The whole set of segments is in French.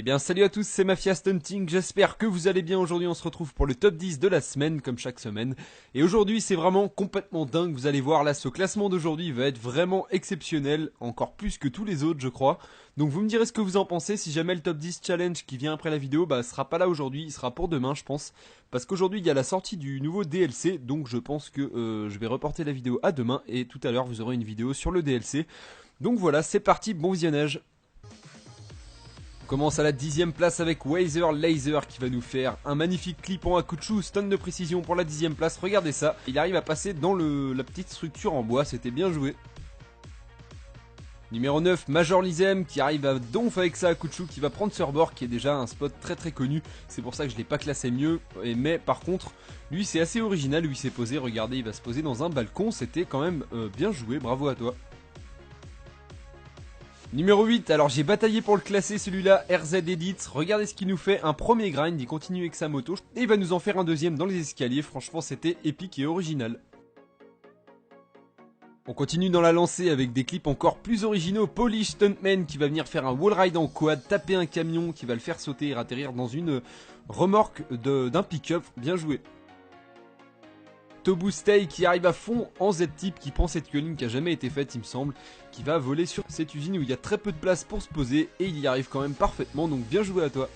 Eh bien salut à tous, c'est Mafia Stunting, j'espère que vous allez bien. Aujourd'hui on se retrouve pour le top 10 de la semaine comme chaque semaine. Et aujourd'hui c'est vraiment complètement dingue, vous allez voir là, ce classement d'aujourd'hui va être vraiment exceptionnel, encore plus que tous les autres je crois. Donc vous me direz ce que vous en pensez. Si jamais le top 10 challenge qui vient après la vidéo sera pas là aujourd'hui, il sera pour demain je pense. Parce qu'aujourd'hui il y a la sortie du nouveau DLC, donc je pense que je vais reporter la vidéo à demain. Et tout à l'heure vous aurez une vidéo sur le DLC. Donc voilà, c'est parti, bon visionnage. On commence à la 10ème place avec Wazer Laser qui va nous faire un magnifique clip en Akuchu, stun de précision pour la 10ème place. Regardez ça, il arrive à passer dans la petite structure en bois, c'était bien joué. Numéro 9, Major Lizem qui arrive à donf avec ça Akuchu, qui va prendre Surbord qui est déjà un spot très connu. C'est pour ça que je l'ai pas classé mieux, mais par contre lui c'est assez original où il s'est posé. Regardez, il va se poser dans un balcon, c'était quand même bien joué, bravo à toi. Numéro 8, alors j'ai bataillé pour le classer celui-là, RZ Edit. Regardez ce qu'il nous fait, un premier grind, il continue avec sa moto et il va nous en faire un deuxième dans les escaliers. Franchement c'était épique et original. On continue dans la lancée avec des clips encore plus originaux. Polish Stuntman qui va venir faire un wall ride en quad, taper un camion qui va le faire sauter et atterrir dans une remorque d'un pick-up, bien joué. Tobustay qui arrive à fond en Z-type, qui prend cette culling qui a jamais été faite il me semble, qui va voler sur cette usine où il y a très peu de place pour se poser et il y arrive quand même parfaitement, donc bien joué à toi.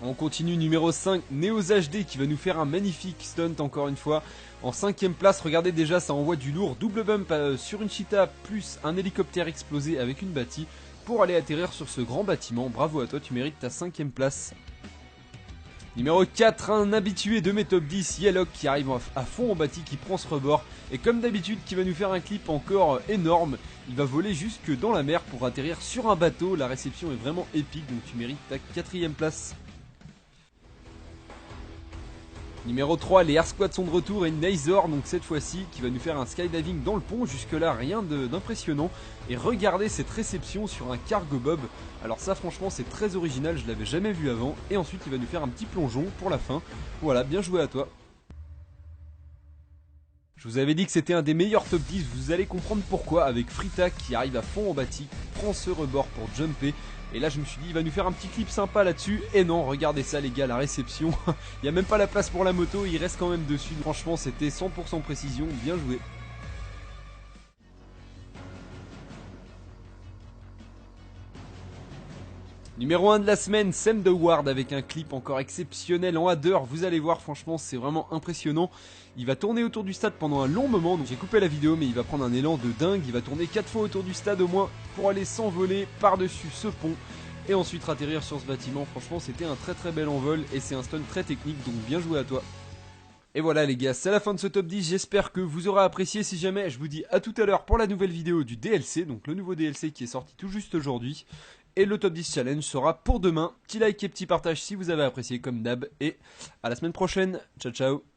On continue numéro 5, Neos HD qui va nous faire un magnifique stunt encore une fois. En 5ème place, regardez déjà ça envoie du lourd, double bump sur une cheetah plus un hélicoptère explosé avec une bâtie pour aller atterrir sur ce grand bâtiment. Bravo à toi, tu mérites ta 5ème place. Numéro 4, un habitué de mes top 10, Yalok qui arrive à fond en bâti, qui prend ce rebord. Et comme d'habitude, qui va nous faire un clip encore énorme. Il va voler jusque dans la mer pour atterrir sur un bateau. La réception est vraiment épique, donc tu mérites ta 4ème place. Numéro 3, les Air Squad sont de retour et Nazor, donc cette fois-ci, qui va nous faire un skydiving dans le pont. Jusque là, rien d'impressionnant. Et regardez cette réception sur un cargo bob. Alors ça, franchement, c'est très original, je l'avais jamais vu avant. Et ensuite, il va nous faire un petit plongeon pour la fin. Voilà, bien joué à toi. Je vous avais dit que c'était un des meilleurs top 10, vous allez comprendre pourquoi, avec Frita qui arrive à fond en bâti, prend ce rebord pour jumper. Et là je me suis dit il va nous faire un petit clip sympa là-dessus. Et non, regardez ça les gars, la réception. Il n'y a même pas la place pour la moto, il reste quand même dessus. Franchement c'était 100% précision, bien joué. Numéro 1 de la semaine, Sam the Ward avec un clip encore exceptionnel en header. Vous allez voir, franchement c'est vraiment impressionnant. Il va tourner autour du stade pendant un long moment, donc j'ai coupé la vidéo mais il va prendre un élan de dingue. Il va tourner 4 fois autour du stade au moins pour aller s'envoler par-dessus ce pont et ensuite atterrir sur ce bâtiment. Franchement c'était un très bel envol et c'est un stunt très technique, donc bien joué à toi. Et voilà les gars, c'est la fin de ce top 10, j'espère que vous aurez apprécié. Si jamais, je vous dis à tout à l'heure pour la nouvelle vidéo du DLC, donc le nouveau DLC qui est sorti tout juste aujourd'hui. Et le top 10 challenge sera pour demain. Petit like et petit partage si vous avez apprécié comme d'hab. Et à la semaine prochaine. Ciao ciao.